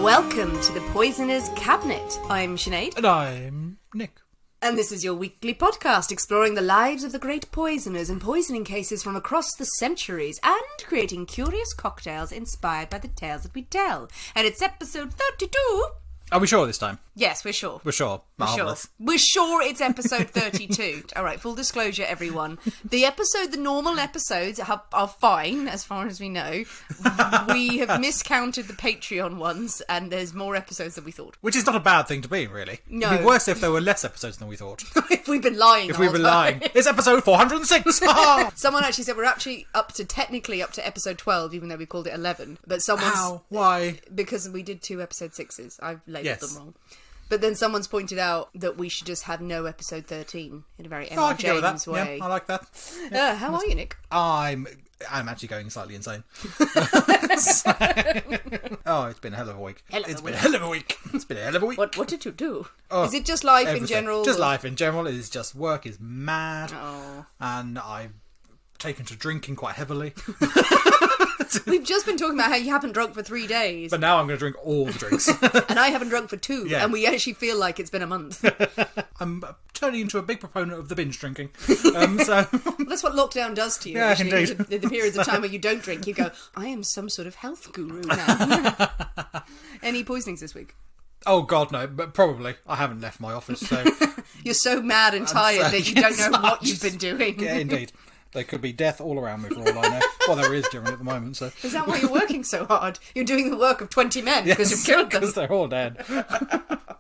Welcome to the Poisoner's Cabinet. I'm Sinead. And I'm Nick. And this is your weekly podcast exploring the lives of the great poisoners and poisoning cases from across the centuries and creating curious cocktails inspired by the tales that we tell. And it's episode 32. Are we sure this time? Yes, we're sure. We're sure. Marvellous. We're sure it's episode 32. All right, full disclosure, everyone. The normal episodes are fine, as far as we know. We have miscounted the Patreon ones, and there's more episodes than we thought. Which is not a bad thing to be, really. No. It'd be worse if there were less episodes than we thought. If we've been lying If we've been lying. It's episode 406! Someone actually said we're actually technically up to episode 12, even though we called it 11. But someone's... How? Why? Because we did 2 episode 6s. I've labelled them Yes. wrong. But then someone's pointed out that we should just have no episode 13 in a very Emma I can go with James that. way. Yeah, I like that. How are you, Nick? I'm actually going slightly insane. Oh, it's been a hell of a week. It's been a hell of a week. What did you do? Oh, is it just life everything. in general? Just life in general. It is just work is mad. Oh. And I've taken to drinking quite heavily. We've just been talking about how you haven't drunk for 3 days. But now I'm going to drink all the drinks. And I haven't drunk for 2. Yeah. And we actually feel like it's been a month. I'm turning into a big proponent of the binge drinking. So That's what lockdown does to you. Yeah, actually. indeed. The periods of time where you don't drink, you go, I am some sort of health guru now. Any poisonings this week? Oh God, no! But probably I haven't left my office, so You're so mad and tired that you don't know what you've been doing. yeah, indeed. There could be death all around me for all I know. Well, there is generally at the moment. So Is that why you're working so hard? You're doing the work of 20 men because you've killed them. because they're all dead.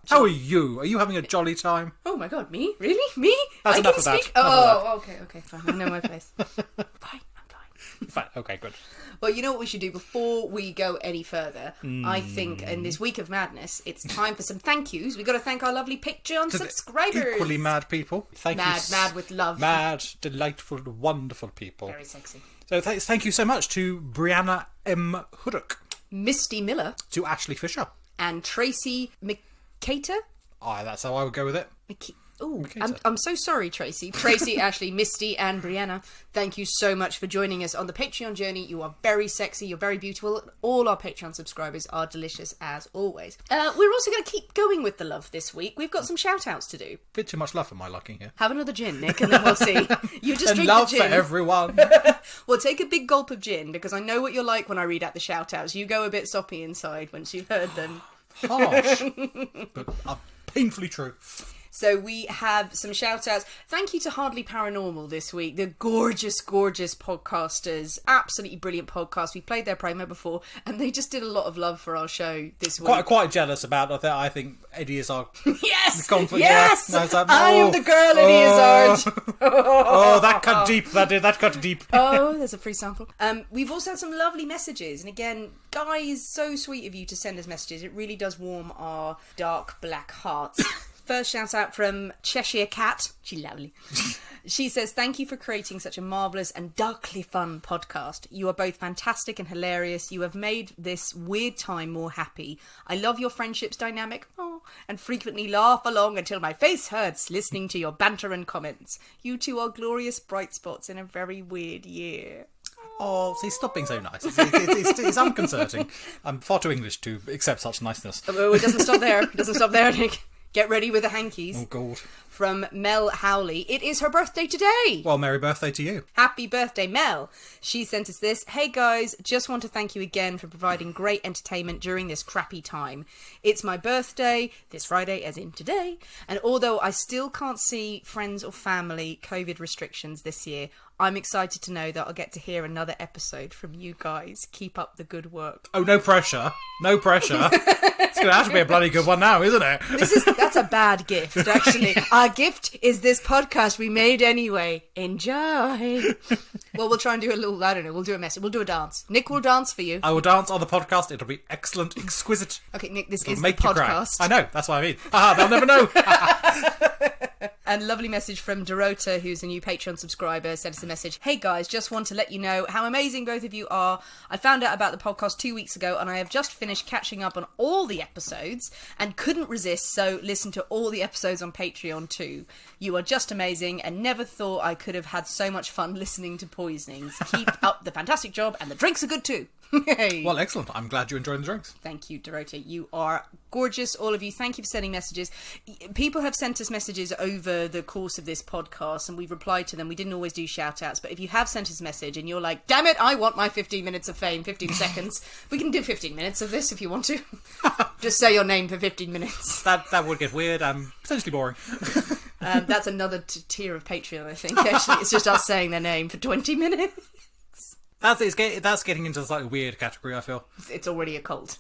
How are you? Are you having a jolly time? Oh my God, me? Really? Me? That's I enough can of that. speak? Enough Oh, okay, fine. I know my place. Fine, I'm fine. Fine. Okay, good. Well, you know what we should do before we go any further? I think in this week of madness, it's time for some thank yous. We've got to thank our lovely Patreon subscribers. Equally mad people. Thank you. Mad with love. Mad, delightful, wonder people. Very sexy. So thank you so much to Brianna M. Huddock, Misty Miller to Ashley Fisher. and Tracy McCater. That's how I would go with it. Oh, McCater. I'm so sorry, Tracy. Tracy, Ashley, Misty, and Brianna. Thank you so much for joining us on the Patreon journey. You are very sexy. You're very beautiful. All our Patreon subscribers are delicious as always. We're also going to keep going with the love this week. We've got some shout-outs to do. Bit too much love for my liking here. Have another gin, Nick, and then we'll see. You just And drink love the for gin. everyone. Well, take a big gulp of gin, because I know what you're like when I read out the shout-outs. You go a bit soppy inside once you've heard them. Harsh, but painfully true. So we have some shout-outs. Thank you to Hardly Paranormal this week. The gorgeous, gorgeous podcasters. Absolutely brilliant podcast. We played their promo before, and they just did a lot of love for our show this week. Quite jealous about that. I think Eddie is our Yes! conflict. Yes! Yeah. No, it's like, I am the girl in Izzard. Oh, that cut deep. That cut deep. Oh, there's a free sample. We've also had some lovely messages. And again, guys, so sweet of you to send us messages. It really does warm our dark black hearts. First shout out from Cheshire Cat. She's lovely. She says, thank you for creating such a marvellous and darkly fun podcast. You are both fantastic and hilarious. You have made this weird time more happy. I love your friendship's dynamic and frequently laugh along until my face hurts listening to your banter and comments. You two are glorious bright spots in a very weird year. Oh, see, stop being so nice. It's unconcerting. I'm far too English to accept such niceness. Oh, it doesn't stop there. It doesn't stop there, Nick. Get ready with the hankies. Oh, God. From Mel Howley. It is her birthday today. Well, merry birthday to you. Happy birthday, Mel. She sent us this. Hey guys, just want to thank you again for providing great entertainment during this crappy time. It's my birthday, this Friday as in today, and although I still can't see friends or family COVID restrictions this year, I'm excited to know that I'll get to hear another episode from you guys. Keep up the good work. Oh, no pressure. No pressure. It's going to have to be a bloody good one now, isn't it? That's a bad gift, actually. Our gift is this podcast we made anyway. Enjoy. Well, we'll try and do a little, I don't know, we'll do a message. We'll do a dance. Nick will dance for you. I will dance on the podcast. It'll be excellent, exquisite. Okay, Nick, this It'll is the make you cry. podcast. I know, that's what I mean. They'll never know. And lovely message from Dorota, who's a new Patreon subscriber, sent us a message. Hey guys, just want to let you know how amazing both of you are. I found out about the podcast 2 weeks ago and I have just finished catching up on all the episodes and couldn't resist, so listen to all the episodes on Patreon too. You are just amazing and never thought I could have had so much fun listening to Poisonings. Keep up the fantastic job and the drinks are good too. Hey. Well, excellent. I'm glad you're enjoying the drinks. Thank you, Dorota. You are gorgeous, all of you. Thank you for sending messages. People have sent us messages over the course of this podcast, and we've replied to them. We didn't always do shout-outs, but if you have sent us a message and you're like, damn it, I want my 15 minutes of fame, 15 seconds, we can do 15 minutes of this if you want to. Just say your name for 15 minutes. That would get weird and potentially boring. That's another tier of Patreon, I think, actually. It's just us saying their name for 20 minutes. That's getting into a slightly weird category, I feel. It's already a cult.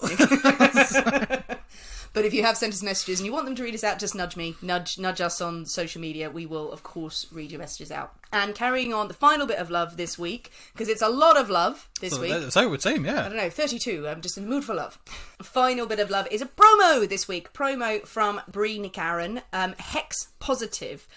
But if you have sent us messages and you want them to read us out, just nudge me. Nudge us on social media. We will, of course, read your messages out. And carrying on the final bit of love this week, because it's a lot of love this week. So it would seem, yeah. I don't know, 32. I'm just in the mood for love. Final bit of love is a promo this week. Promo from Bree Nicaron, Hex Positive.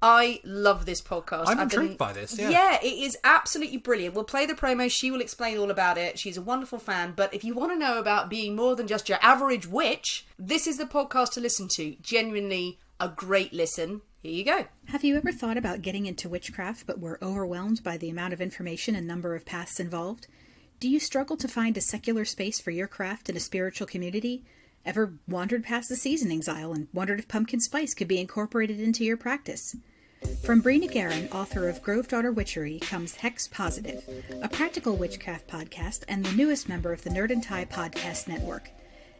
I love this podcast. I'm intrigued by this, yeah. Yeah, it is absolutely brilliant. We'll play the promo. She will explain all about it. She's a wonderful fan. But if you want to know about being more than just your average witch, this is the podcast to listen to. Genuinely a great listen. Here you go. Have you ever thought about getting into witchcraft but were overwhelmed by the amount of information and number of paths involved? Do you struggle to find a secular space for your craft in a spiritual community? Ever wandered past the seasonings aisle and wondered if pumpkin spice could be incorporated into your practice? From Bree Nicaron, author of Grove Daughter Witchery, comes Hex Positive, a practical witchcraft podcast and the newest member of the Nerd and Tie podcast network.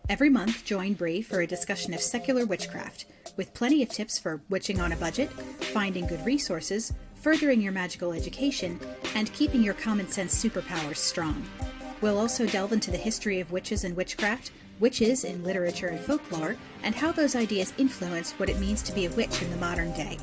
Every month, join Bree for a discussion of secular witchcraft, with plenty of tips for witching on a budget, finding good resources, furthering your magical education, and keeping your common sense superpowers strong. We'll also delve into the history of witches and witchcraft, witches in literature and folklore, and how those ideas influence what it means to be a witch in the modern day.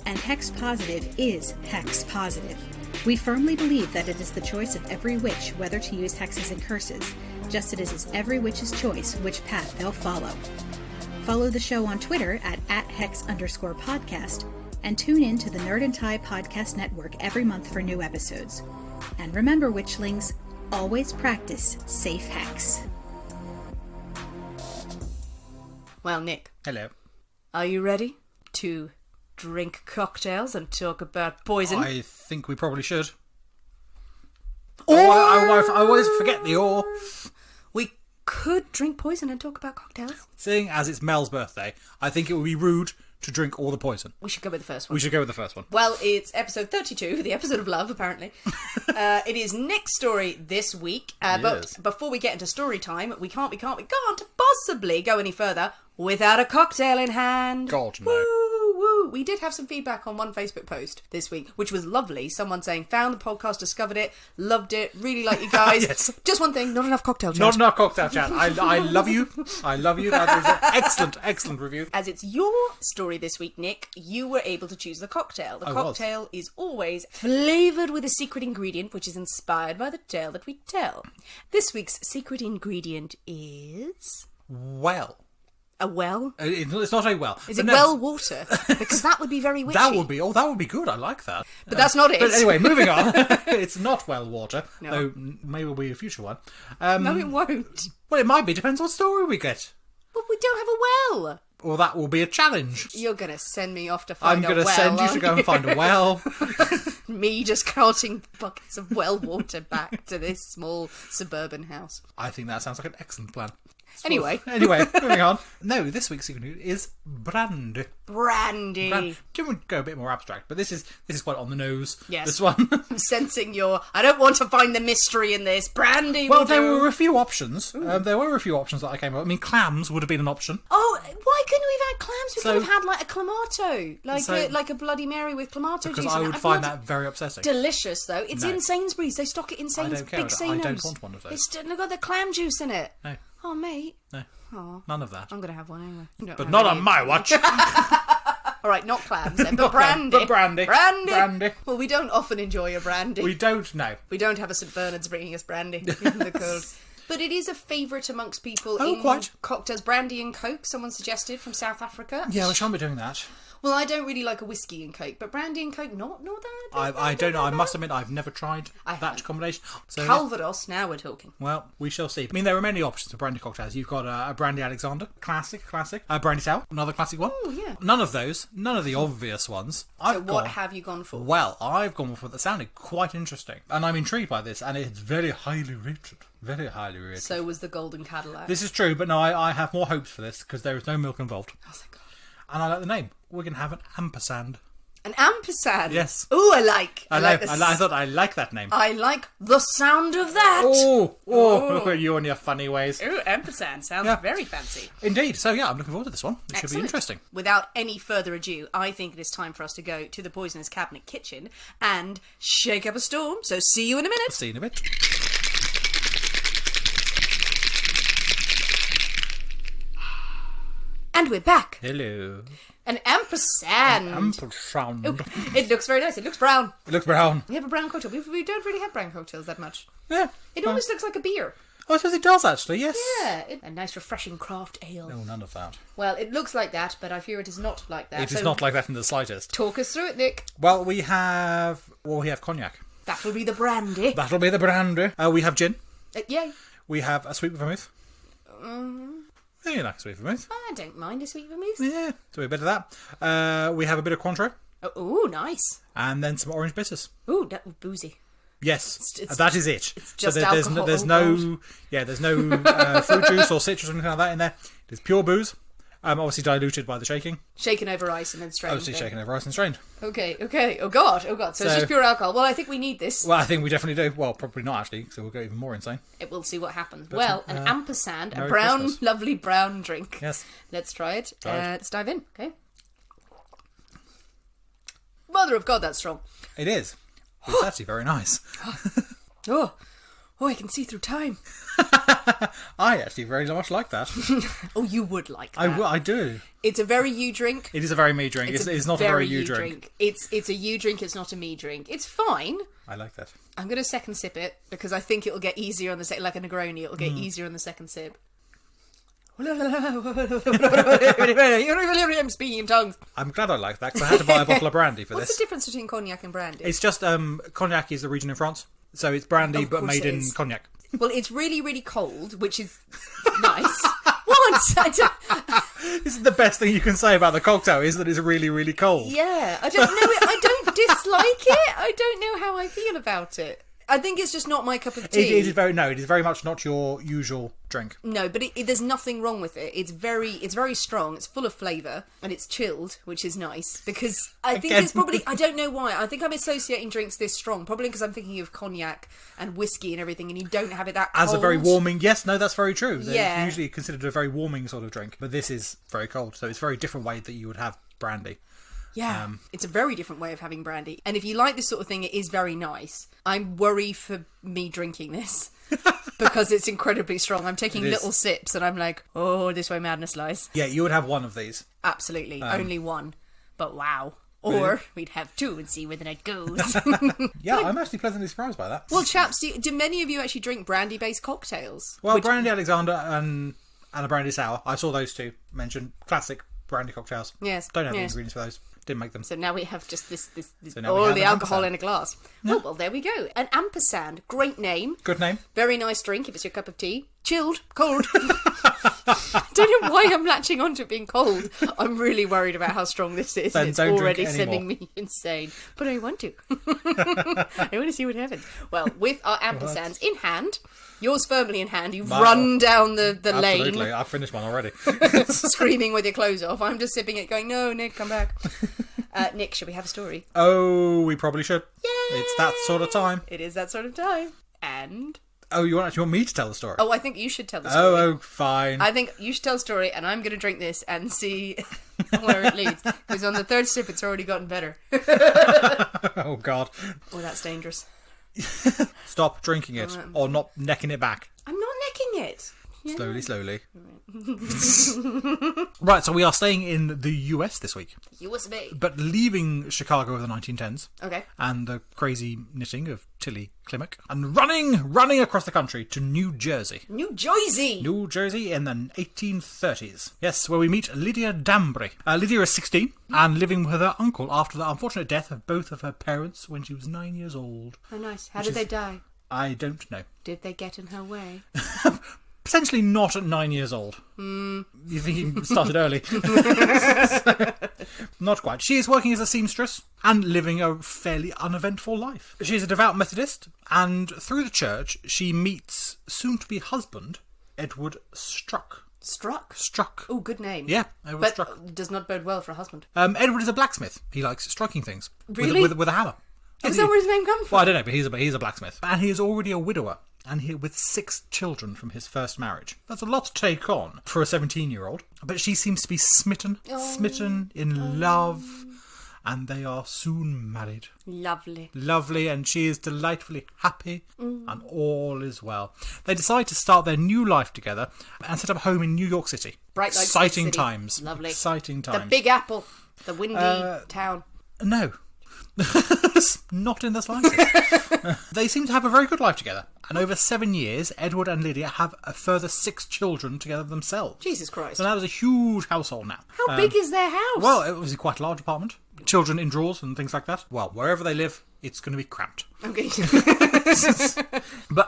And Hex Positive is Hex Positive. We firmly believe that it is the choice of every witch whether to use hexes and curses, just as it is every witch's choice which path they'll follow. Follow the show on Twitter at @hex_podcast, and tune in to the Nerd and Tie podcast network every month for new episodes. And remember, witchlings, always practice safe hex. Well, Nick. Hello. Are you ready to drink cocktails and talk about poison? I think we probably should. I always forget the or. We could drink poison and talk about cocktails. Seeing as it's Mel's birthday, I think it would be rude to drink all the poison. We should go with the first one. We should go with the first one. Well, it's episode 32, the episode of love, apparently. It is Nick's story this week. But Yes. before we get into story time, we can't possibly go any further without a cocktail in hand. God, no. Woo, woo. We did have some feedback on one Facebook post this week, which was lovely. Someone saying, found the podcast, discovered it, loved it, really like you guys. Yes. Just one thing, not enough cocktail chat. Not enough cocktail chat. I love you. I love you. That is an excellent, excellent review. As it's your story this week, Nick, you were able to choose the cocktail. The cocktail is always flavoured with a secret ingredient, which is inspired by the tale that we tell. This week's secret ingredient is... Well. A well? It's not a well. Is it well water? Because that would be very witchy. That would be good. I like that. But that's not it. But anyway, moving on. It's not well water. No. Though maybe will be a future one. No, it won't. Well, it might be. Depends what story we get. But we don't have a well. Or that will be a challenge. You're going to send me off to find I'm a well. going to send you to go and find a well. Me just carting buckets of well water back to this small suburban house. I think that sounds like an excellent plan. Anyway, moving on. No, this week's secret is brandy. Brandy. Do we go a bit more abstract? But this is quite on the nose. Yes. This one. I'm sensing I don't want to find the mystery in this. Brandy. Well, will there do. were a few options. There were a few options that I came up. I mean, clams would have been an option. Oh, why couldn't we have had clams? We So- could have had like a clamato, like a Bloody Mary with clamato Because juice. I in it. would I'd find love that very upsetting. delicious though. It's No. in Sainsbury's. They stock it in I don't care. Big I don't Sainos. want one of those. It's got the clam juice in it. No, Oh, mate. no, Oh, none of that. I'm gonna have one anyway. You don't But have not any. on my watch. All right, not clams then, but Not clams, brandy. but brandy. Brandy. Brandy. Well, we don't often enjoy a brandy. We don't know. We don't have a St Bernard's bringing us brandy in the cold. But it is a favourite amongst people in quite. cocktails. Brandy and Coke, someone suggested from South Africa. Yeah, we shan't be doing that. Well, I don't really like a whiskey and Coke, but brandy and Coke, not that. I don't know. I must admit, I've never tried I that haven't. combination. So, Calvados, now we're talking. well, we shall see. I mean, there are many options for brandy cocktails. You've got a brandy Alexander, classic. A brandy sour, another classic one. Oh, yeah. None of the obvious ones. So what have you gone for? Well, I've gone for that sounded quite interesting, and I'm intrigued by this, and it's very highly rated. Very highly rated. So was the Golden Cadillac. This is true, but no, I have more hopes for this because there is no milk involved. Oh, thank God. And I like the name. We're going to have an ampersand. An ampersand? Yes. Ooh, I like I thought I like that name. I like the sound of that. Oh, look at you and your funny ways. Ooh, ampersand sounds very fancy. Indeed. So, yeah, I'm looking forward to this one. It should be interesting. Without any further ado, I think it is time for us to go to the Poisonous Cabinet kitchen and shake up a storm. So see you in a minute. See you in a bit. And we're back. Hello. An ampersand. Ampersand. Ooh, it looks very nice. It looks brown. It looks brown. We have a brown cocktail. We don't really have brown cocktails that much. Yeah. It almost looks like a beer. Oh, I suppose it does, actually, yes. Yeah. A nice, refreshing craft ale. No, none of that. Well, it looks like that, but I fear it is not like that. It is not like that in the slightest. Talk us through it, Nick. Well, we have cognac. That will be the brandy. That'll be the brandy. We have gin. Yay. We have a sweet vermouth. Yeah, you like a sweet vermouth. I don't mind a sweet vermouth. Yeah, do a bit of that. We have a bit of Cointreau. Oh, nice. And then some orange bitters. Ooh, boozy. Yes, It's that is it. It's just there's alcohol. there's no fruit juice or citrus or anything like that in there. It's pure booze. Obviously diluted by the shaking. Shaken over ice and then strained. Obviously shaken over ice and strained. Okay. Oh God. So it's just pure alcohol. Well, I think we need this. Well, I think we definitely do. Well, probably not actually, so we'll go even more insane. We'll see what happens. Well, an ampersand, a Merry brown, Christmas. lovely brown drink. Yes. Let's try it. Try it. Let's dive in. Okay. Mother of God, that's strong. It is. It's actually very nice. Oh, I can see through time. I actually very much like that. Oh, you would like that. I do. It's a very you drink. It is a very me drink. It's not a very you drink. It's a you drink. It's not a me drink. It's fine. I like that. I'm going to second sip it because I think it'll get easier on the second, like a Negroni. It'll get easier on the second sip. I'm speaking in tongues. I'm glad I like that because I had to buy a bottle of brandy for What's this. the difference between cognac and brandy? It's just cognac is the region in France, so it's brandy Of but course made it in is. cognac. Well, it's really, really cold, which is nice. What? This is the best thing you can say about the cocktail is that it's really, really cold. Yeah, I don't know. I don't dislike it. I don't know how I feel about it. I think it's just not my cup of tea. It is very much not your usual drink. No, but there's nothing wrong with it. It's very strong. It's full of flavour and it's chilled, which is nice because I think it's probably, I don't know why. I think I'm associating drinks this strong, probably because I'm thinking of cognac and whiskey and everything, and you don't have it that cold. As a very warming, yes, no, that's very true. They're Yeah. usually considered a very warming sort of drink, but this is very cold, so it's a very different way that you would have brandy. Yeah, it's a very different way of having brandy. And if you like this sort of thing, it is very nice. I'm worried for me drinking this because it's incredibly strong. I'm taking little sips and I'm like, oh, this way madness lies. Yeah, you would have one of these. Absolutely. Only one. But wow. Or we'd have two and see where the night goes. Yeah, I'm actually pleasantly surprised by that. Well, chaps, do many of you actually drink brandy-based cocktails? Well, Brandy Alexander and a Brandy Sour, I saw those two mentioned. Classic brandy cocktails. Yes. Don't have the yes. ingredients for those. Didn't make them. So now we have just this So now we all have the an alcohol ampersand. in a glass. Oh, well, there we go. An ampersand. Great name. Good name. Very nice drink if it's your cup of tea. Chilled. Cold. Don't know why I'm latching onto it being cold. I'm really worried about how strong this is. Then It's don't drink already anymore. sending me insane. But I want to. I want to see what happens. Well, with our ampersands in hand, yours firmly in hand, you've run down the Absolutely. lane I've finished one already. screaming with your clothes off. I'm just sipping it going, no, Nick, come back. Nick, should we have a story? Oh, we probably should. Yay! It's that sort of time. It is that sort of time. And... Oh, you actually want me to tell the story? Oh, I think you should tell the story. Oh, fine. I think you should tell the story, and I'm going to drink this and see where it leads. Because on the third sip, it's already gotten better. Oh, God. Oh, that's dangerous. Stop drinking it, or not necking it back. I'm not necking it. Yeah. Slowly, slowly. Right, so we are staying in the US this week, USB. but leaving Chicago of the 1910s Okay. and the crazy knitting of Tilly Klimek, and running across the country to New Jersey. New Jersey. New Jersey in the 1830s. Yes, where we meet Lydia Danbury. Lydia is 16 and living with her uncle after the unfortunate death of both of her parents when she was 9 years old. Oh, nice. How did they die? I don't know. Did they get in her way? Potentially not at 9 years old. You think he started early. Not quite. She is working as a seamstress and living a fairly uneventful life. She is a devout Methodist, and through the church, she meets soon-to-be husband, Edward Struck. Struck? Oh, good name. Yeah, Edward but Struck. Does not bode well for a husband. Edward is a blacksmith. He likes striking things. Really? With a hammer. Is that where his name comes from? Well, I don't know, but he's a blacksmith. And he is already a widower, and he with 6 children from his first marriage. That's a lot to take on for a 17-year-old. But she seems to be smitten in love, and they are soon married. Lovely, and she is delightfully happy, and all is well. They decide to start their new life together and set up home in New York City. Bright lights, exciting city. times. Lovely. Exciting times. The Big Apple. The windy town. No. Not in the slightest. They seem to have a very good life together. And over 7 years, Edward and Lydia have a further 6 children together themselves. Jesus Christ. So that is a huge household now. How big is their house? Well, it was quite a large apartment. Children in drawers and things like that. Well, wherever they live, it's going to be cramped. Okay.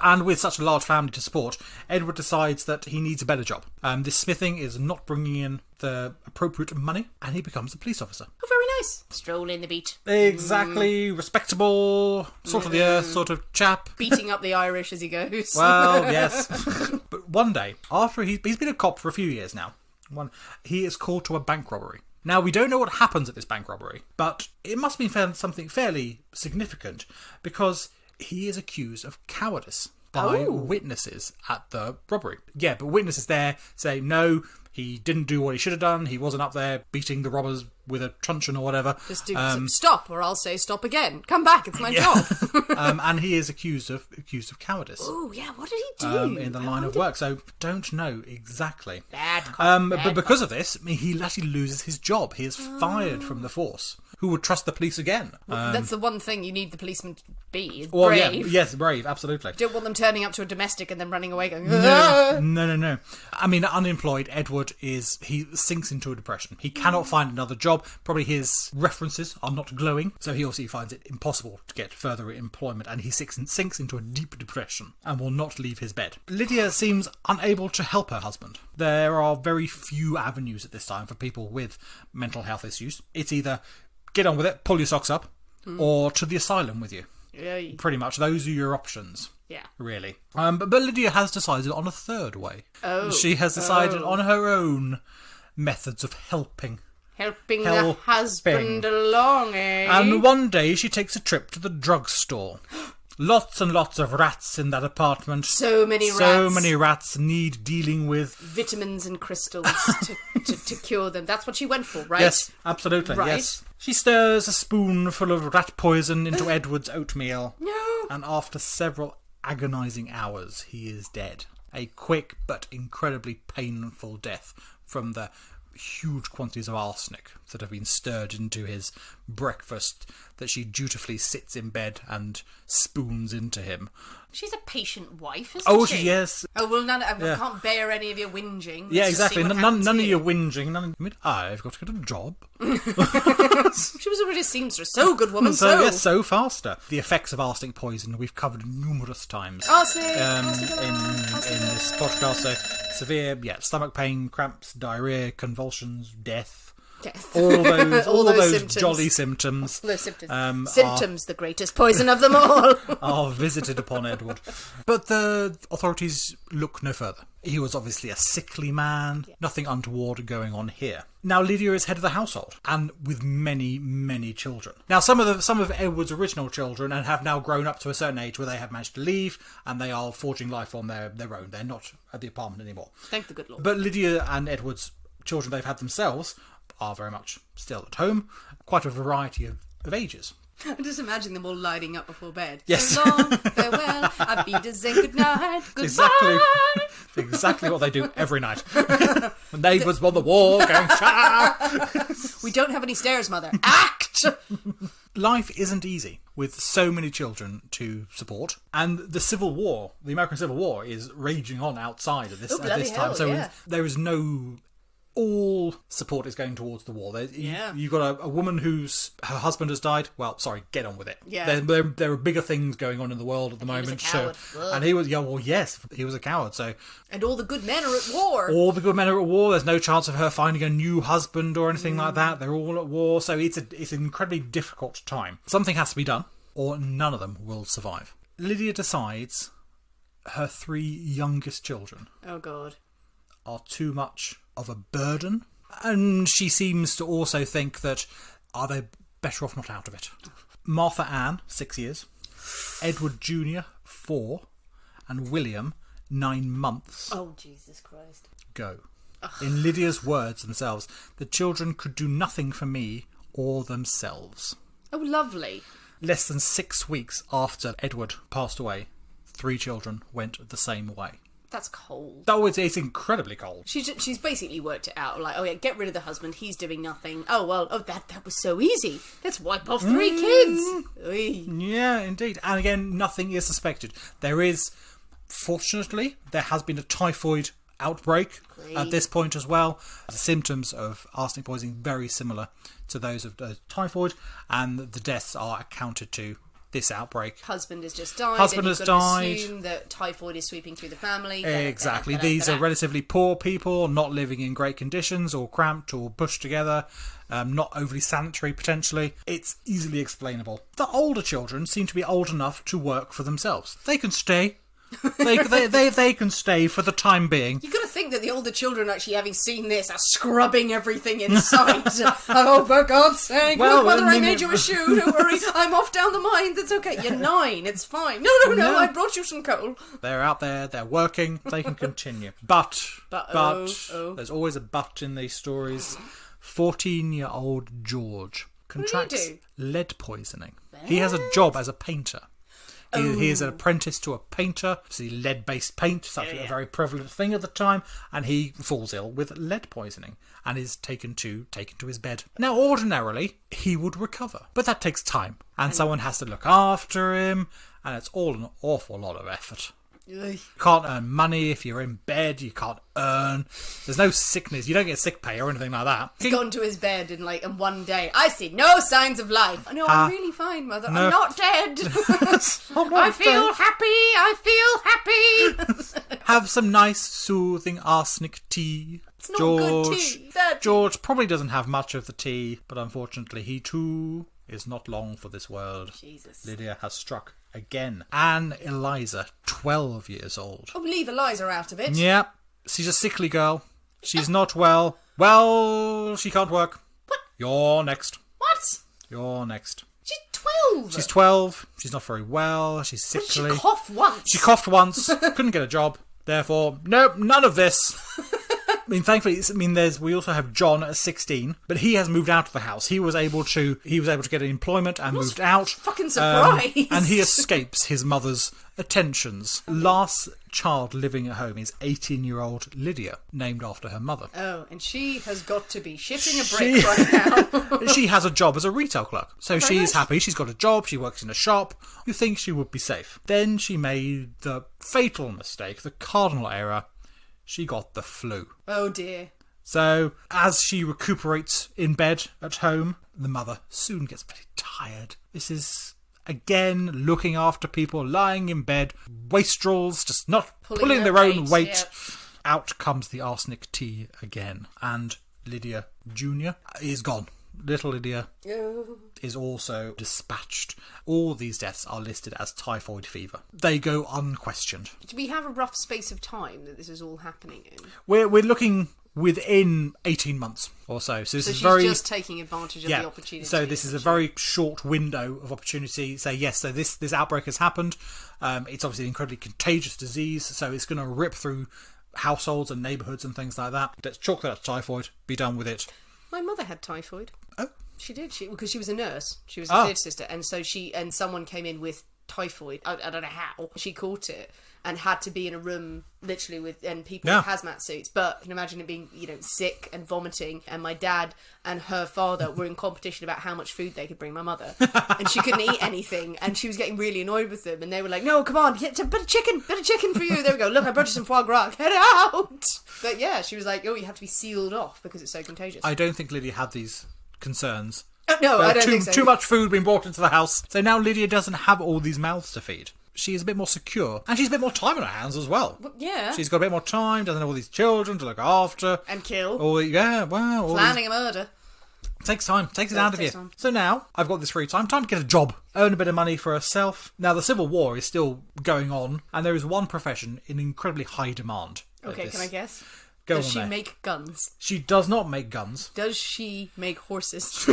And with such a large family to support, Edward decides that he needs a better job. This smithing is not bringing in the appropriate money, and he becomes a police officer. Oh, very nice. Stroll in the beat. Exactly. Respectable, sort of the earth sort of chap. Beating up the Irish as he goes. Well, yes. But one day, after he's been a cop for a few years now, he is called to a bank robbery. Now, we don't know what happens at this bank robbery, but it must be something fairly significant, because he is accused of cowardice by witnesses at the robbery. Yeah, but witnesses there say, no, he didn't do what he should have done, he wasn't up there beating the robbers with a truncheon or whatever. Just do stop, or I'll say stop again. Come back, it's my job. And he is accused of cowardice. Oh, yeah, what did he do? In the line of work, so don't know exactly. Bad cop, but because of this, he actually loses his job. He is fired from the force. Who would trust the police again? That's the one thing you need the policeman to be, is well, brave. Yeah, yes, brave, absolutely. You don't want them turning up to a domestic and then running away going, No. I mean, unemployed, Edward he sinks into a depression. He cannot find another job. Probably his references are not glowing, so he also finds it impossible to get further employment, and he sinks into a deep depression and will not leave his bed. Lydia seems unable to help her husband. There are very few avenues at this time for people with mental health issues. It's either get on with it, pull your socks up, or to the asylum with you. Yay. Pretty much, those are your options. Yeah. Really. But Lydia has decided on a third way. Oh. She has decided on her own methods of helping. Helping the husband along, eh? And one day she takes a trip to the drugstore. Lots and lots of rats in that apartment. So many rats. So many rats need dealing with. Vitamins and crystals to cure them. That's what she went for, right? Yes, absolutely, right. Yes. She stirs a spoonful of rat poison into Edward's oatmeal. No. And after several agonising hours, he is dead. A quick but incredibly painful death from the huge quantities of arsenic that have been stirred into his breakfast that she dutifully sits in bed and spoons into him. She's a patient wife, isn't she? Oh, yes. Oh, well, I can't bear any of your whinging. Yeah, Let's just exactly. see what None happens of here. your whinging. I've got to get a job. She was already a seamstress. So good woman, So faster. The effects of arsenic poison we've covered numerous times. Arsenic! In this podcast. So severe, stomach pain, cramps, diarrhea, convulsions, death. All those, all those symptoms. jolly symptoms. Those symptoms. Symptoms, the greatest poison of them all. Are visited upon Edward. But the authorities look no further. He was obviously a sickly man. Nothing untoward going on here. Now Lydia is head of the household, and with many, many children. Now some of Edward's original children have now grown up to a certain age where they have managed to leave, and they are forging life on their own. They're not at the apartment anymore. Thank the good Lord. But Lydia and Edward's children they've had themselves are very much still at home. Quite a variety of ages. I just imagine them all lining up before bed. Yes. So long, farewell, auf Wiedersehen, good night, goodbye. Exactly what they do every night. The neighbours on the wall going, ciao. We don't have any stairs, Mother. Act! Life isn't easy with so many children to support, and the American Civil War is raging on outside at this time. Hell, So yeah. there is no all support is going towards the war. You've got a woman her husband has died. Well, sorry, get on with it. Yeah. There are bigger things going on in the world at the moment. He was a coward. And he was, yes, he was a coward. So, and all the good men are at war. All the good men are at war. There's no chance of her finding a new husband or anything like that. They're all at war. So it's an incredibly difficult time. Something has to be done, or none of them will survive. Lydia decides her 3 youngest children, oh God, are too much of a burden, and she seems to also think that are they better off not out of it. Martha Ann, 6 years, Edward Jr., 4, and William, 9 months. Oh Jesus Christ. Go. In Lydia's words themselves, the children could do nothing for me or themselves. Oh, lovely. Less than 6 weeks after Edward passed away, 3 children went the same way. That's cold. Oh, it's incredibly cold. She's basically worked it out. Like, oh yeah, get rid of the husband. He's doing nothing. Oh well. Oh, that was so easy. Let's wipe off 3 kids. Oy. Yeah, indeed. And again, nothing is suspected. Fortunately, there has been a typhoid outbreak at this point as well. The symptoms of arsenic poisoning very similar to those of typhoid, and the deaths are accounted to this outbreak. Husband has just died. Husband has died. Assume that typhoid is sweeping through the family. Exactly. These are relatively poor people, not living in great conditions, or cramped, or pushed together, not overly sanitary potentially. It's easily explainable. The older children seem to be old enough to work for themselves. They can stay. They can stay for the time being. You've got to think that the older children, actually having seen this, are scrubbing everything in sight. Oh, for God's sake! Well, look, Mother, I made you a shoe. Don't worry, I'm off down the mines. It's okay. You're 9. It's fine. No. I brought you some coal. They're out there. They're working. They can continue. But there's always a but in these stories. 14-year-old George contracts lead poisoning. He has a job as a painter. He is an apprentice to a painter. See, lead-based paint, such a very prevalent thing at the time, and he falls ill with lead poisoning and is taken to his bed. Now, ordinarily, he would recover, but that takes time, and someone has to look after him, and it's all an awful lot of effort. You can't earn money if you're in bed. You can't earn. There's no sickness. You don't get sick pay or anything like that. He's gone to his bed in one day. I see no signs of life. No, I'm really fine, Mother. No. I'm not dead. I feel happy. Have some nice, soothing arsenic tea. It's not good tea. George probably doesn't have much of the tea, but unfortunately he too is not long for this world. Jesus. Lydia has struck again. Anne Eliza, 12 years old. Oh, leave Eliza out of it. Yeah, she's a sickly girl. She's not well. Well, she can't work. What? You're next. What? You're next. She's 12. She's 12. She's not very well. She's sickly. She coughed once. She coughed once. Couldn't get a job. Therefore, nope, none of this. I mean, thankfully, we also have John at 16, but he has moved out of the house. He was able to get employment and moved out. Fucking surprised. And he escapes his mother's attentions. Last child living at home is 18-year-old Lydia, named after her mother. Oh, and she has got to be shitting a brick right now. She has a job as a retail clerk, so she's happy. She's got a job. She works in a shop. You think she would be safe. Then she made the fatal mistake, the cardinal error. She got the flu. Oh dear. So, as she recuperates in bed at home, the mother soon gets very tired. This is, again, looking after people, lying in bed, wastrels, just not pulling their own weight. Yeah. Out comes the arsenic tea again. And Lydia Jr. is gone. Little Lydia is also dispatched. All these deaths are listed as typhoid fever. They go unquestioned. Do we have a rough space of time that this is all happening in? We're looking within 18 months or so. So this is she's just taking advantage of the opportunity. So this is a very short window of opportunity. So yes, so this outbreak has happened. It's obviously an incredibly contagious disease, so it's going to rip through households and neighbourhoods and things like that. Let's chalk that as typhoid. Be done with it. My mother had typhoid. Oh. She did. Because she was a nurse. She was a theatre sister, and so someone came in with typhoid. I don't know how she caught it and had to be in a room literally with people Yeah. in hazmat suits. But you can imagine it being, sick and vomiting. And my dad and her father were in competition about how much food they could bring my mother, and she couldn't eat anything, and she was getting really annoyed with them. And they were like, "No, come on, get a bit of chicken for you." There we go. Look, I brought you some foie gras. Get out. But yeah, she was like, "Oh, you have to be sealed off because it's so contagious." I don't think Lydia had these concerns. No, I don't think so. Too much food being brought into the house. So now Lydia doesn't have all these mouths to feed. She is a bit more secure. And she's a bit more time on her hands as well. Yeah. She's got a bit more time, doesn't have all these children to look after. And kill. Planning a murder. Takes time, takes it out of you. Time. So now, I've got this free time to get a job, earn a bit of money for herself. Now, the Civil War is still going on, and there is one profession in incredibly high demand. Okay, can I guess? Does she make guns? She does not make guns. Does she make horses?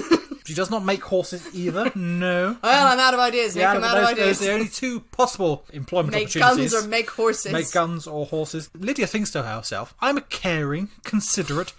She does not make horses either, no. Well, I'm out of ideas, Nick. I'm out of ideas. Those are the only two possible employment Make opportunities. guns or make horses. Make guns or horses. Lydia thinks to herself, I'm a caring, considerate,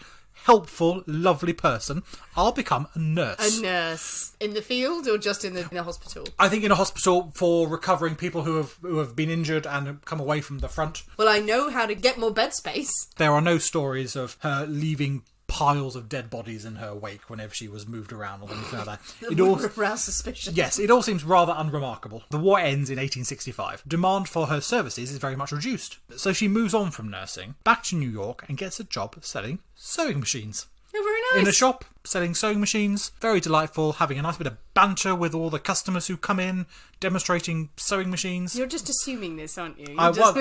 helpful, lovely person. I'll become a nurse. A nurse. In the field or just in the hospital? I think in a hospital for recovering people who have been injured and have come away from the front. Well, I know how to get more bed space. There are no stories of her leaving piles of dead bodies in her wake whenever she was moved around or anything like that. It all arouse suspicion. Yes, it all seems rather unremarkable. The war ends in 1865. Demand for her services is very much reduced. So she moves on from nursing, back to New York, and gets a job selling sewing machines. Oh, very nice. In a shop, selling sewing machines. Very delightful, having a nice bit of banter with all the customers who come in, demonstrating sewing machines. You're just assuming this, aren't you? What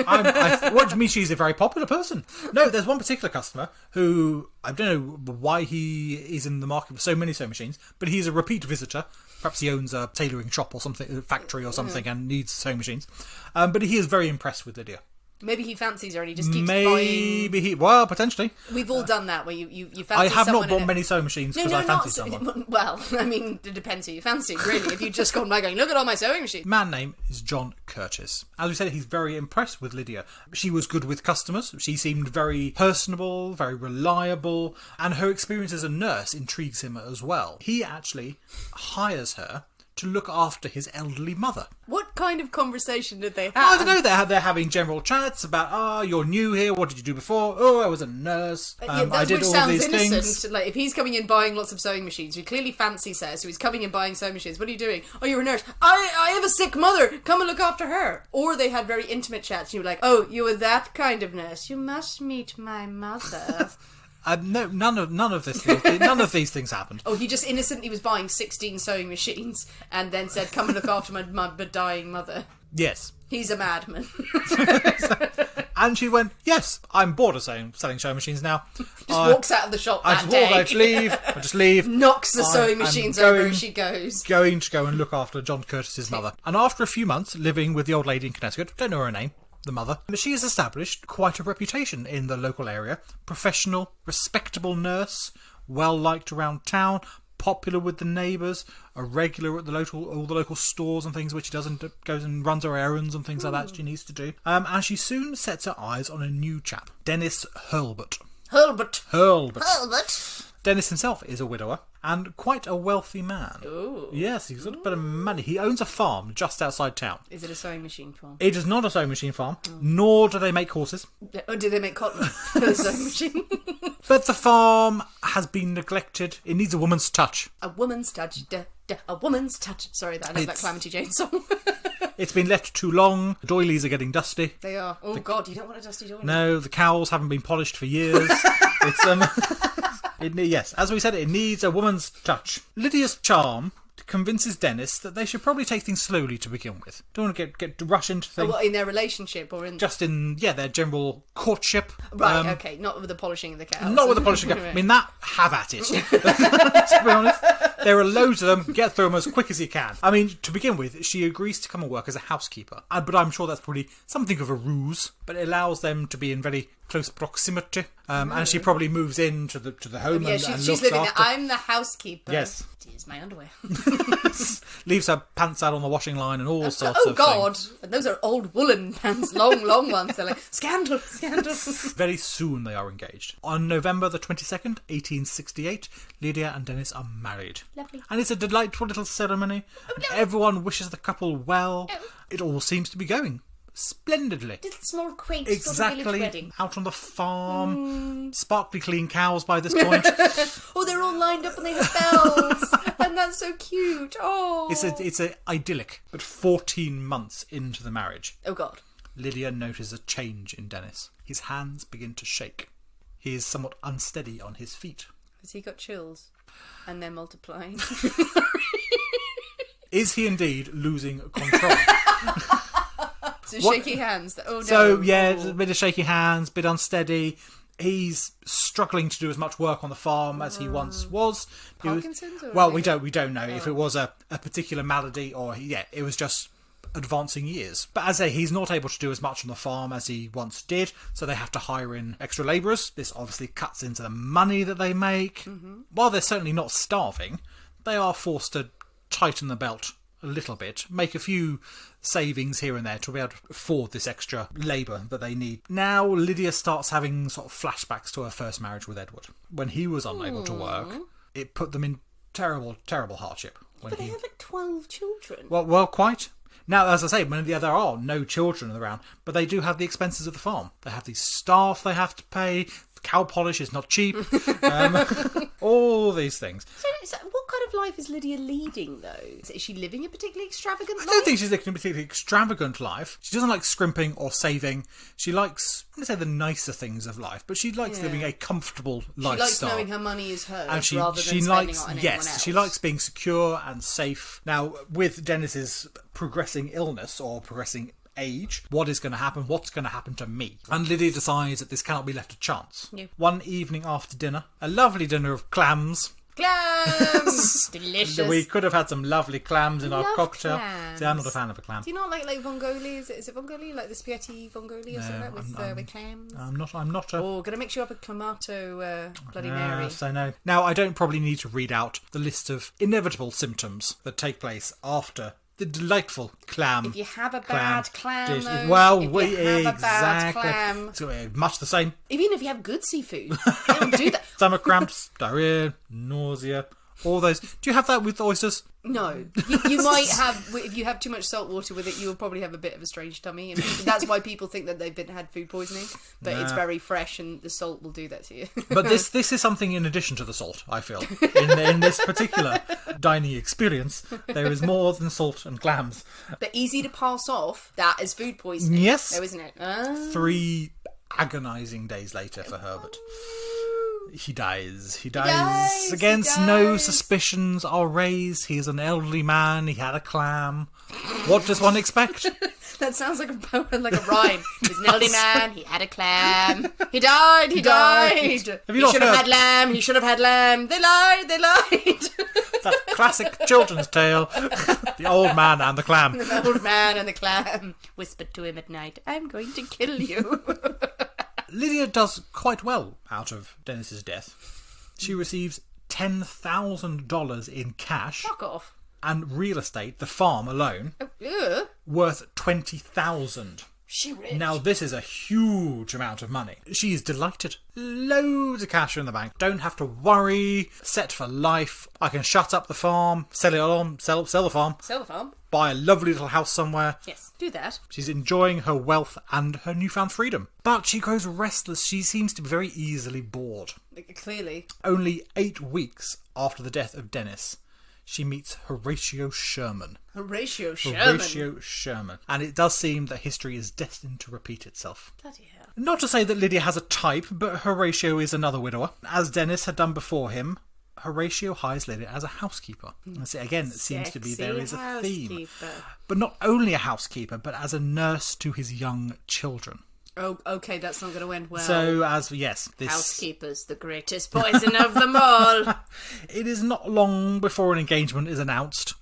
do you mean she's a very popular person? No, there's one particular customer who, I don't know why he is in the market for so many sewing machines, but he's a repeat visitor. Perhaps he owns a tailoring shop or something, a factory or something, and needs sewing machines. But he is very impressed with Lydia. Maybe he fancies her and he just keeps buying. Well, potentially. We've all done that where you fancy I have someone not bought many sewing machines because I fancy someone. Well, I mean, it depends who you fancy, really. If you've just gone by going, look at all my sewing machines. Man name is John Curtis. As we said, he's very impressed with Lydia. She was good with customers. She seemed very personable, very reliable, and her experience as a nurse intrigues him as well. He actually hires her to look after his elderly mother. What kind of conversation did they have? I don't know, they're having general chats about, you're new here, what did you do before? Oh, I was a nurse, I did all these things. Like, if he's coming in buying lots of sewing machines, he clearly fancies her, so he's coming in buying sewing machines. What are you doing? Oh, you're a nurse. I have a sick mother. Come and look after her. Or they had very intimate chats, and you were like, oh, you were that kind of nurse. You must meet my mother. No, none of these things happened. Oh, he just innocently was buying 16 sewing machines and then said, come and look after my dying mother. Yes. He's a madman. And she went, yes, I'm bored of selling sewing machines now. Just walks out of the shop that day. I just leave. Knocks the sewing machines over as she goes. Going to go and look after John Curtis's mother. And after a few months living with the old lady in Connecticut, don't know her name, the mother, she has established quite a reputation in the local area. Professional, respectable nurse, well liked around town, popular with the neighbours, a regular at all the local stores and things which she does and goes and runs her errands and things like that she needs to do. And she soon sets her eyes on a new chap, Dennis Hurlbut. Dennis himself is a widower and quite a wealthy man. Ooh. Yes, he's got a bit of money. He owns a farm just outside town. Is it a sewing machine farm? It is not a sewing machine farm, nor do they make horses. Or do they make cotton for the sewing machine? But the farm has been neglected. It needs a woman's touch. A woman's touch. A woman's touch. Sorry, I know that Calamity Jane song. It's been left too long. The doilies are getting dusty. They are. Oh, God, you don't want a dusty doily. No, the cowls haven't been polished for years. Yes, as we said, it needs a woman's touch. Lydia's charm convinces Dennis that they should probably take things slowly to begin with. Don't want to get rush into things. What, in their relationship or in... Just in, their general courtship. Right, okay, not with the polishing of the cows. Not with the polishing of the cows. I mean, that, have at it. To be honest. There are loads of them. Get through them as quick as you can. I mean, to begin with, she agrees to come and work as a housekeeper. But I'm sure that's probably something of a ruse. But it allows them to be in very close proximity, and she probably moves into the home Yeah, and she's looks living there. after. I'm the housekeeper. Yes. Here's my underwear. Leaves her pants out on the washing line and all sorts Oh of God! things. And those are old woolen pants, long ones. They're like scandal. Very soon they are engaged. On November the 22nd, 1868, Lydia and Dennis are married. Lovely. And it's a delightful little ceremony. And everyone wishes the couple well. It all seems to be going splendidly. Little small quaint sort of village Exactly. wedding. Out on the farm. Sparkly clean cows by this point. Oh, they're all lined up and they have bells, and that's so cute. Oh, It's a idyllic. But 14 months into the marriage, oh God. Lydia notices a change in Dennis. His hands begin to shake. He is somewhat unsteady on his feet. Has he got chills? And they're multiplying. Is he indeed losing control? So What- shaky hands. Oh no. So, yeah, Oh. a bit of shaky hands, bit unsteady. He's struggling to do as much work on the farm as he once was. He was- Parkinson's or well, anything? we don't know if it was a particular malady or, it was just advancing years. But as I say, he's not able to do as much on the farm as he once did, so they have to hire in extra labourers. This obviously cuts into the money that they make. While they're certainly not starving, they are forced to tighten the belt a little bit, make a few savings here and there to be able to afford this extra labour that they need. Now Lydia starts having sort of flashbacks to her first marriage with Edward. When he was unable to work, it put them in terrible, terrible hardship. When But they have like 12 children. well, quite. Now, as I say, there are no children around, but they do have the expenses of the farm. They have these staff they have to pay. Cow polish is not cheap. All these things. So what kind of life is Lydia leading, though? Is she living a particularly extravagant life? I don't think she's living a particularly extravagant life. She doesn't like scrimping or saving. She likes, I'm going to say, the nicer things of life, but she likes living a comfortable lifestyle. She likes knowing her money is hers And she rather than spending likes, it on anyone yes, else. she likes being secure and safe. Now, with Dennis's progressing illness or progressing age, what is going to happen? What's going to happen to me? And Lydia decides that this cannot be left to chance. Yeah. One evening after dinner, a lovely dinner of clams. Clams! Delicious. We could have had some lovely clams in our Love cocktail. clams. See, I'm not a fan of a clam. Do you not like vongoli? Is it vongoli? Like the spaghetti vongoli or something with clams? I'm not a... Oh, gonna mix you up a clamato Bloody Mary. So no. Now, I don't probably need to read out the list of inevitable symptoms that take place after the delightful clam. If you have a bad clam, dish. though, Well, if you have a bad exactly. clam, It's much the same. even if you have good seafood, it'll do that. Stomach cramps, diarrhea, nausea, all those. Do you have that with oysters? No, you might have, if you have too much salt water with it, you'll probably have a bit of a strange tummy, and that's why people think that they've had food poisoning. But it's very fresh, and the salt will do that to you. But this is something in addition to the salt, I feel. In this particular dining experience, there is more than salt and clams. But easy to pass off. That is food poisoning. Yes. though, isn't it? 3 agonising days later for Herbert. He dies. dies, Against he no dies. suspicions are raised. He is an elderly man. He had a clam. What does one expect? That sounds like a poem, like a rhyme. He's an elderly man. He had a clam. He died. He died. Have you He not should have heard- had lamb. He should have had lamb. They lied. They lied. That classic children's tale. The old man and the clam. The old man and the clam whispered to him at night, "I'm going to kill you." Lydia does quite well out of Dennis's death. She receives $10,000 in cash Fuck off. and real estate, the farm alone, Ugh. worth $20,000. She rich. Now, this is a huge amount of money. She's delighted. Loads of cash in the bank. Don't have to worry. Set for life. I can shut up the farm, sell it on, sell the farm, Sell the farm. buy a lovely little house somewhere. Yes, do that. She's enjoying her wealth and her newfound freedom. But she grows restless. She seems to be very easily bored. Clearly. Only 8 weeks after the death of Dennis, she meets Horatio Sherman. Horatio Sherman. Horatio Sherman. And it does seem that history is destined to repeat itself. Bloody hell. Not to say that Lydia has a type, but Horatio is another widower. As Dennis had done before him, Horatio hires Lydia as a housekeeper. And so again, it seems to be there is a theme. Housekeeper. But not only a housekeeper, but as a nurse to his young children. Oh, okay, that's not going to end well. So, as yes, this Housekeeper's the greatest poison of them all. it is not long before an engagement is announced,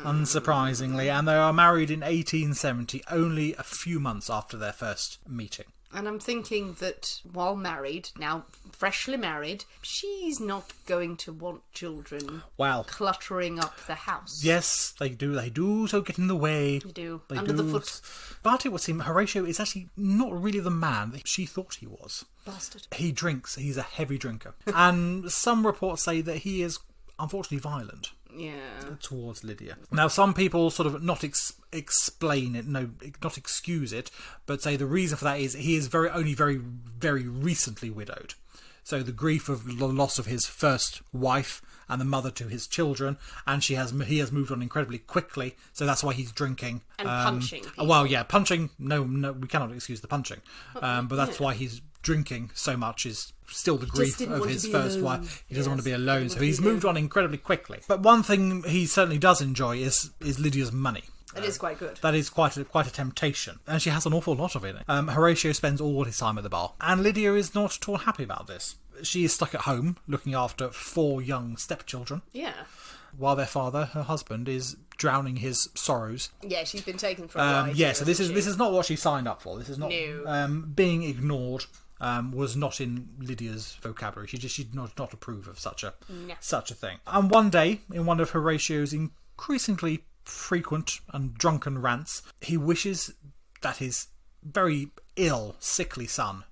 unsurprisingly, and they are married in 1870, only a few months after their first meeting. And I'm thinking that while married, now freshly married, she's not going to want children cluttering up the house. Yes, they do so get in the way. They do. Under the foot. But it would seem Horatio is actually not really the man that she thought he was. Bastard. He drinks. He's a heavy drinker. And some reports say that he is unfortunately violent. Yeah. Towards Lydia. Now, some people sort of not explain it, not excuse it, but say the reason for that is he is very, very recently widowed. So the grief of the loss of his first wife and the mother to his children, and he has moved on incredibly quickly. So that's why he's drinking and punching people. Well, yeah, punching. No, we cannot excuse the punching, but that's why he's drinking so much. Is still the grief of his first wife. He doesn't want to be alone, so he's moved on incredibly quickly. But one thing he certainly does enjoy is Lydia's money. It is quite good. That is quite a temptation. And she has an awful lot of it. Horatio spends all his time at the bar. And Lydia is not at all happy about this. She is stuck at home looking after 4 young stepchildren. Yeah. While their father, her husband, is drowning his sorrows. Yeah, she's been taken for a ride. Yeah, so this is not what she signed up for. This is not... No. Being ignored was not in Lydia's vocabulary. She did not approve of such a thing. And one day, in one of Horatio's increasingly frequent and drunken rants, he wishes that his very ill, sickly son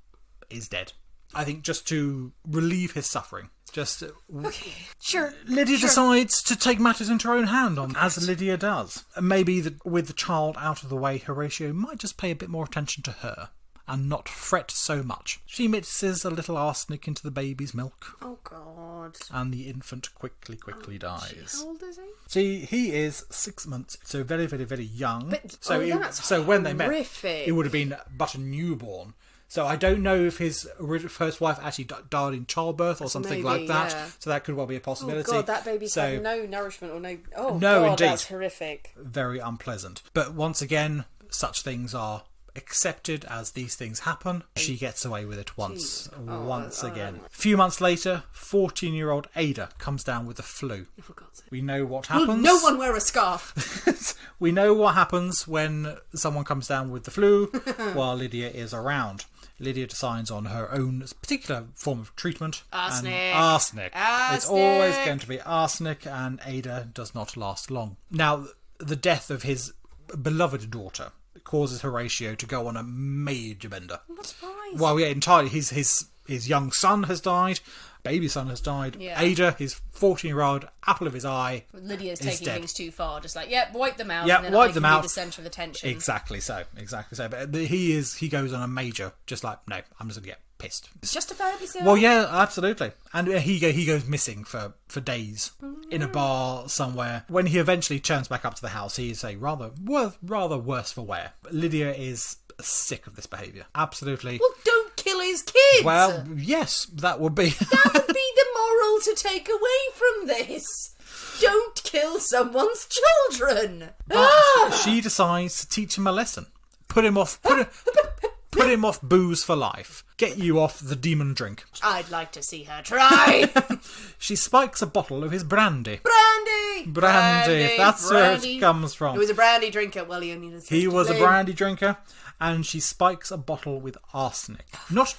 is dead. I think just to relieve his suffering. Okay, sure. Lydia decides to take matters into her own hand, as Lydia does. Maybe with the child out of the way, Horatio might just pay a bit more attention to her and not fret so much. She mixes a little arsenic into the baby's milk. Oh, God. And the infant quickly dies. How old is he? See, he is 6 months, so very, very, very young. But, so when they met, horrific. it would have been but a newborn. So I don't know if his first wife actually died in childbirth or something like that. Yeah. So that could well be a possibility. Oh God, that baby's had no nourishment or no... Oh, no, God, indeed. That's horrific. Very unpleasant. But once again, such things are accepted as these things happen. She gets away with it once again. A few months later, 14-year-old Ada comes down with the flu. For God's sake. We know what happens. Will no one wear a scarf? We know what happens when someone comes down with the flu while Lydia is around. Lydia decides on her own particular form of treatment. Arsenic. It's always going to be arsenic, and Ada does not last long. Now, the death of his beloved daughter causes Horatio to go on a major bender. I'm not surprised. Well, yeah, entirely. His young son has died. Baby son has died. Yeah. Ada, his 14-year-old apple of his eye, Lydia's taking things too far. Just like, wipe them out. Yeah, and then wipe them out. Be the centre of attention. Exactly so. But he goes on a major. Just like, no, I'm just going to get pissed. Justifiably so. Well, yeah, absolutely. And he goes missing for days in a bar somewhere. When he eventually turns back up to the house, he is rather worse for wear. Lydia is sick of this behaviour. Absolutely. Well, don't kill his kids. Well, yes, that would be the moral to take away from this. Don't kill someone's children. But she decides to teach him a lesson. Put him off booze for life. Get you off the demon drink. I'd like to see her try. She spikes a bottle of his brandy. Brandy. That's where it comes from. He was a brandy drinker. Well, he was a brandy drinker, and she spikes a bottle with arsenic. Not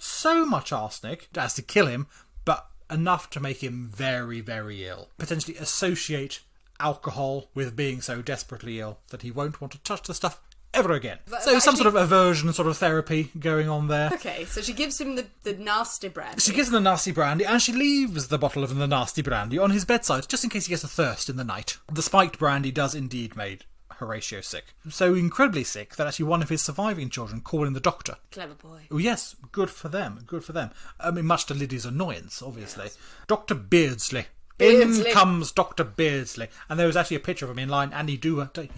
so much arsenic as to kill him, but enough to make him very, very ill. Potentially associate alcohol with being so desperately ill that he won't want to touch the stuff ever again. So some sort of aversion sort of therapy going on there. Okay, so she gives him the nasty brandy. She gives him the nasty brandy, and she leaves the bottle of the nasty brandy on his bedside, just in case he gets a thirst in the night. The spiked brandy does indeed make Horatio sick. So incredibly sick that actually one of his surviving children called in the doctor. Clever boy. Oh yes, good for them. I mean, much to Lydia's annoyance, obviously. Yes. Dr. Beardsley. In comes Dr. Beardsley. And there was actually a picture of him in line, and he do has a big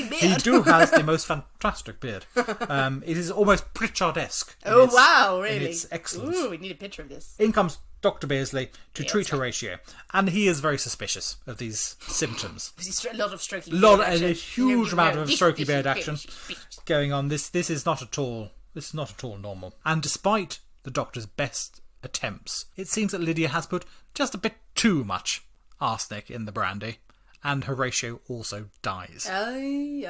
beard. He do has the most fantastic beard. It is almost Pritchard-esque. Oh, wow, really? It's excellent. Ooh, we need a picture of this. In comes Dr. Beardsley to treat Horatio. And he is very suspicious of these symptoms. A lot of strokey beard action. A huge amount of strokey beard action going on. This is not at all normal. And despite the doctor's best attempts, it seems that Lydia has put just a bit too much arsenic in the brandy, and Horatio also dies. Aye.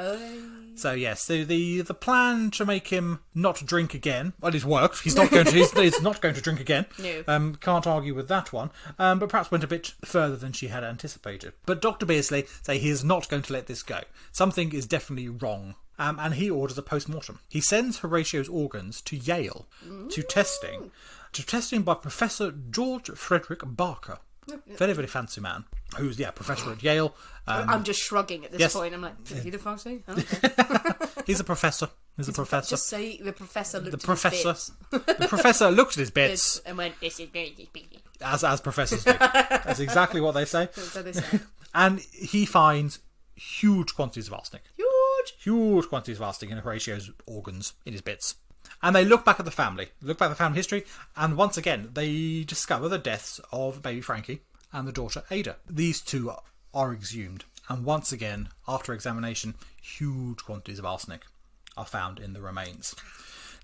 So yes, the plan to make him not drink again, well, it worked. He's not going to. He's not going to drink again. No. Can't argue with that one. But perhaps went a bit further than she had anticipated. But Dr. Beardsley say he is not going to let this go. Something is definitely wrong. And he orders a post-mortem. He sends Horatio's organs to Yale to testing by Professor George Frederick Barker. Very, very fancy man. Who's, professor at Yale. I'm just shrugging at this point. I'm like, did he the fancy? Oh, okay. He's a professor. He's a professor. Just say the professor looked The at his bits. The professor looked at his bits. And went, this is very big. As professors do. That's exactly what they say. So they say. And he finds huge quantities of arsenic. Huge quantities of arsenic in Horatio's organs, in his bits. And they look back at the family history, and once again, they discover the deaths of baby Frankie and the daughter Ada. These two are exhumed, and once again, after examination, huge quantities of arsenic are found in the remains.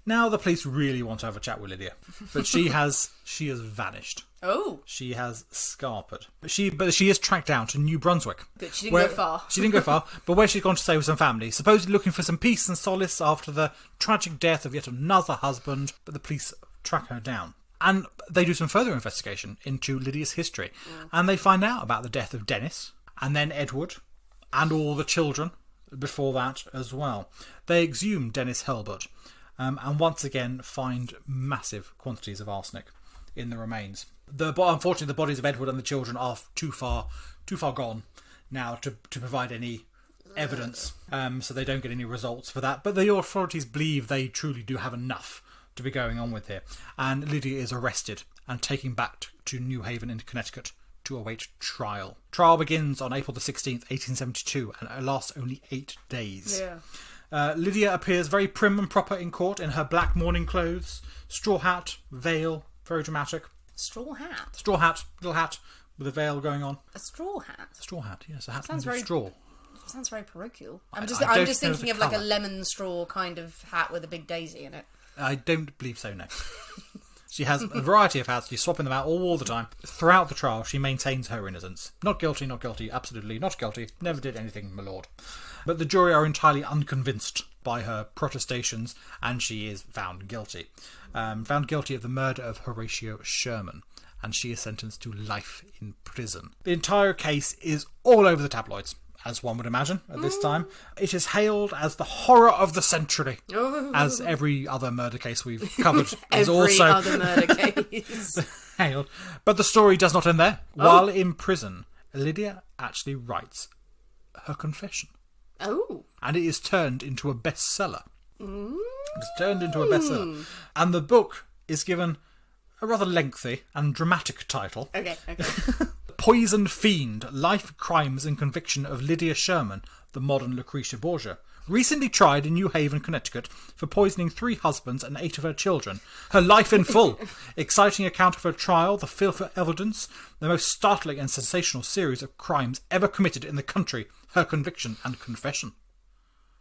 Now the police really want to have a chat with Lydia, but she has vanished. Oh. She has scarpered. But she is tracked down to New Brunswick. Good, she didn't go far. She didn't go far, but where she's gone to stay with some family, supposedly looking for some peace and solace after the tragic death of yet another husband, but the police track her down. And they do some further investigation into Lydia's history, and they find out about the death of Dennis, and then Edward, and all the children before that as well. They exhume Dennis Helbert, and once again find massive quantities of arsenic in the remains. Unfortunately, the bodies of Edward and the children are too far gone now to provide any evidence, so they don't get any results for that. But the authorities believe they truly do have enough to be going on with here. And Lydia is arrested and taken back to New Haven in Connecticut to await trial. Trial begins on April the 16th, 1872, and it lasts only 8 days. Yeah. Lydia appears very prim and proper in court in her black mourning clothes, straw hat, veil, very dramatic. Straw hat? Straw hat, little hat with a veil going on. A straw hat? Straw hat, yes, a hat Sounds made of straw. Sounds very parochial. I I'm just don't thinking know of the like a colour. lemon straw kind of hat with a big daisy in it. I don't believe so, no. She has a variety of hats. She's swapping them out all the time. Throughout the trial, she maintains her innocence. Not guilty, absolutely not guilty. Never did anything, my lord. But the jury are entirely unconvinced by her protestations, and she is found guilty. Found guilty of the murder of Horatio Sherman, and she is sentenced to life in prison. The entire case is all over the tabloids, as one would imagine at this time. It is hailed as the horror of the century, as every other murder case we've covered is also other murder case. hailed. But the story does not end there. While in prison, Lydia actually writes her confession. Oh. And it is turned into a bestseller. It's turned into a bestseller. And the book is given a rather lengthy and dramatic title. Okay. Poison Fiend, Life, Crimes and Conviction of Lydia Sherman, the Modern Lucretia Borgia. Recently tried in New Haven, Connecticut, for poisoning 3 husbands and 8 of her children. Her life in full. Exciting account of her trial, the filth of evidence, the most startling and sensational series of crimes ever committed in the country, her conviction and confession.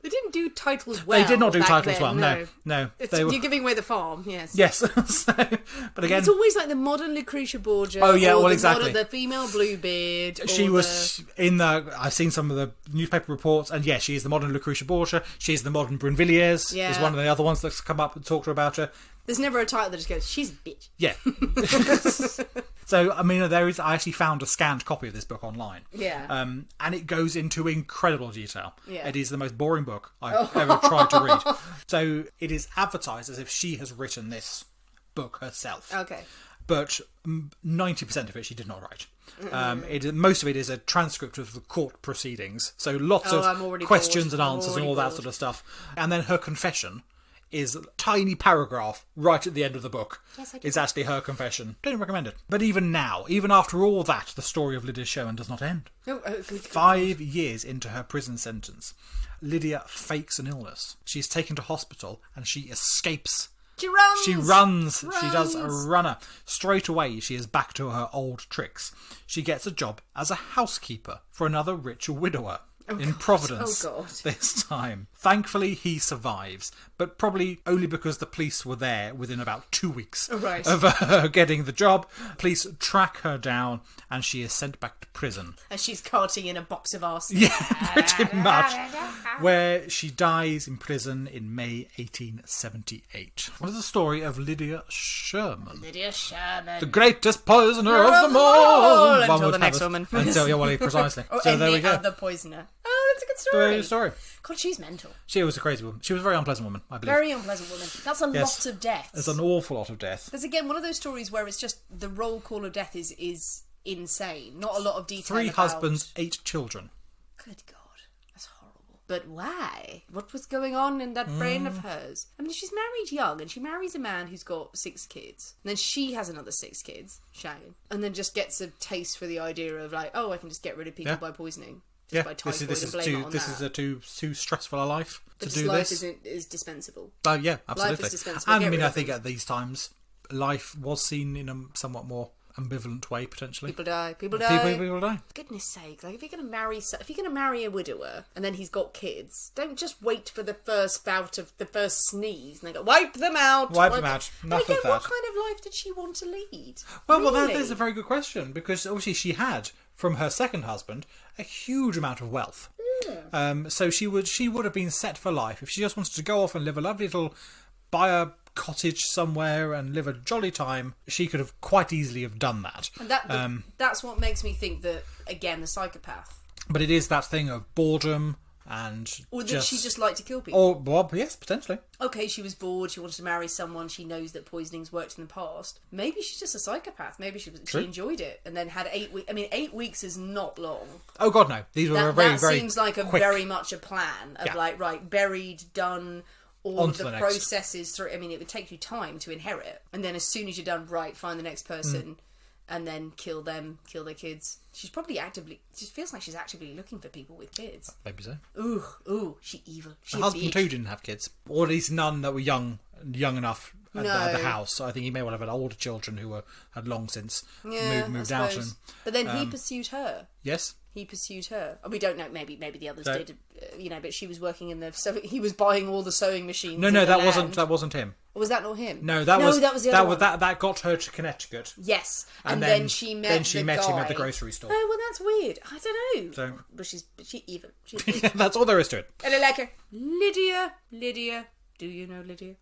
They didn't do titles well. They did not do back titles then, well, no. You're giving away the farm, yes. Yes. But again, it's always like the modern Lucretia Borgia. Oh, yeah, or well, the exactly. The female Bluebeard. She was in the... I've seen some of the newspaper reports, and she is the modern Lucretia Borgia. She's the modern Brinvilliers. Yeah. Is one of the other ones that's come up and talked about her. There's never a title that just goes, she's a bitch. Yeah. So, I mean, I actually found a scanned copy of this book online. Yeah. And it goes into incredible detail. Yeah. It is the most boring book I've ever tried to read. So, it is advertised as if she has written this book herself. Okay. But 90% of it she did not write. Most of it is a transcript of the court proceedings. So, lots of questions and answers and all that sort of stuff. And then her confession is a tiny paragraph right at the end of the book. Yes, I do. It's actually her confession. Don't recommend it. But even now, even after all that, the story of Lydia Sherman does not end. 5 years into her prison sentence, Lydia fakes an illness. She's taken to hospital and she escapes. She runs. She does a runner. Straight away, she is back to her old tricks. She gets a job as a housekeeper for another rich widower. in Providence Oh, God. this time. Thankfully, he survives, but probably only because the police were there within about 2 weeks Right. of her getting the job. Police track her down, and she is sent back to prison. And she's carting in a box of arsenic. Yeah, pretty much. Where she dies in prison in May 1878. What is the story of Lydia Sherman? Lydia Sherman. The greatest poisoner of them all! Until One would the have next it. woman. Precisely. Or So there any we go. other poisoner. Oh, that's a good story. Very story. God, she's mental. She was a crazy woman. She was a very unpleasant woman, I believe. Very unpleasant woman. That's a Yes. lot of deaths. There's an awful lot of death. There's again one of those stories where it's just the roll call of death is insane. Not a lot of detail. 3 about... husbands, 8 children. Good God, that's horrible. But why? What was going on in that brain of hers? I mean, she's married young, and she marries a man who's got 6 kids. And then she has another 6 kids, shagging, and then just gets a taste for the idea of like, oh, I can just get rid of people by poisoning. Just by typhoid this and blame it on this that. is a too stressful a life But to just do life this. is dispensable. Oh yeah, absolutely. Life is dispensable. And Get I mean, rid I of think them. at these times, life was seen in a somewhat more ambivalent way potentially. People die. People die. People die. For goodness sake, like if you're gonna marry a widower and then he's got kids, don't just wait for the first bout of the first sneeze and then go wipe them out. Wipe them out. Enough Again, of what that. kind of life did she want to lead? Well, Really? that is a very good question because obviously she had from her second husband a huge amount of wealth. So she would have been set for life if she just wanted to go off and live a lovely little, buy a cottage somewhere and live a jolly time. She could have quite easily have done that. And that's what makes me think that again the psychopath, But it is that thing of boredom and or that she just liked to kill people. Or well, yes, potentially. Okay, she was bored. She wanted to marry someone. She knows that poisoning's worked in the past. Maybe she's just a psychopath. Maybe she enjoyed it and then had 8 weeks. I mean, 8 weeks is not long. Oh God, no! These were very That very seems like a quick. very much a plan of like buried, done. All On of to the the next. processes through. I mean, it would take you time to inherit, and then as soon as you're done, find the next person, and then kill them, kill their kids. She's probably actively. She feels like she's actively looking for people with kids. Maybe so. Ooh, she evil. She Her husband too didn't have kids, or at least none that were young enough at the No. house. So I think he may well have had older children who had long since Yeah, moved I out. suppose. And But then he pursued her. yes, He pursued her. We don't know. Maybe the others No. did. But she was working in the. So he was buying all the sewing machines. no, in that the land. wasn't him. Was that not him? No, that was the other one. that got her to Connecticut. Yes, And then then- she met. then she met him at the guy. grocery store. Oh well, that's weird. I don't know. So- but she's evil. She's evil. Yeah, that's all there is to it. And I like her. Lydia. Do you know Lydia?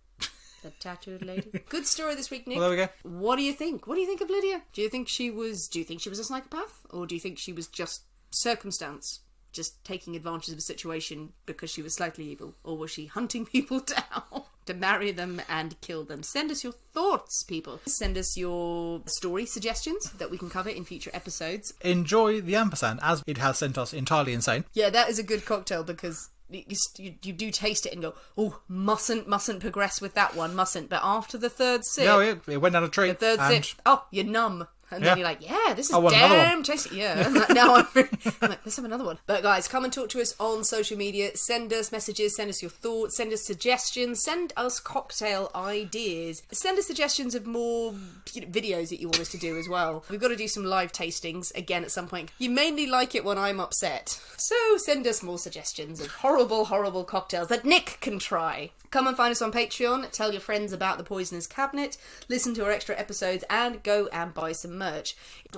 The tattooed lady. Good story this week, Nick. Well, there we go. What do you think? What do you think of Lydia? Do you think she was a psychopath, or do you think she was just circumstance, just taking advantage of a situation because she was slightly evil, or was she hunting people down to marry them and kill them? Send us your thoughts, people. Send us your story suggestions that we can cover in future episodes. Enjoy the ampersand as it has sent us entirely insane. Yeah, that is a good cocktail because you do taste it and go, oh, mustn't progress with that one, mustn't. But after the third sip, No, it went down a tree. the third and sip, oh, you're numb. And then Yeah. you're like, yeah, this is I want another damn tasty. Yeah. I'm like, now I'm like, let's have another one. But guys, come and talk to us on social media. Send us messages. Send us your thoughts. Send us suggestions. Send us cocktail ideas. Send us suggestions of more videos that you want us to do as well. We've got to do some live tastings again at some point. You mainly like it when I'm upset. So send us more suggestions of horrible, horrible cocktails that Nick can try. Come and find us on Patreon. Tell your friends about the Poisoner's Cabinet. Listen to our extra episodes and go and buy some merch.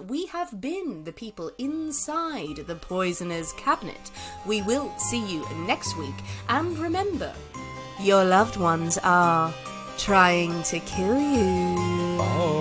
We have been the people inside the Poisoner's Cabinet. We will see you next week. And remember, your loved ones are trying to kill you. oh.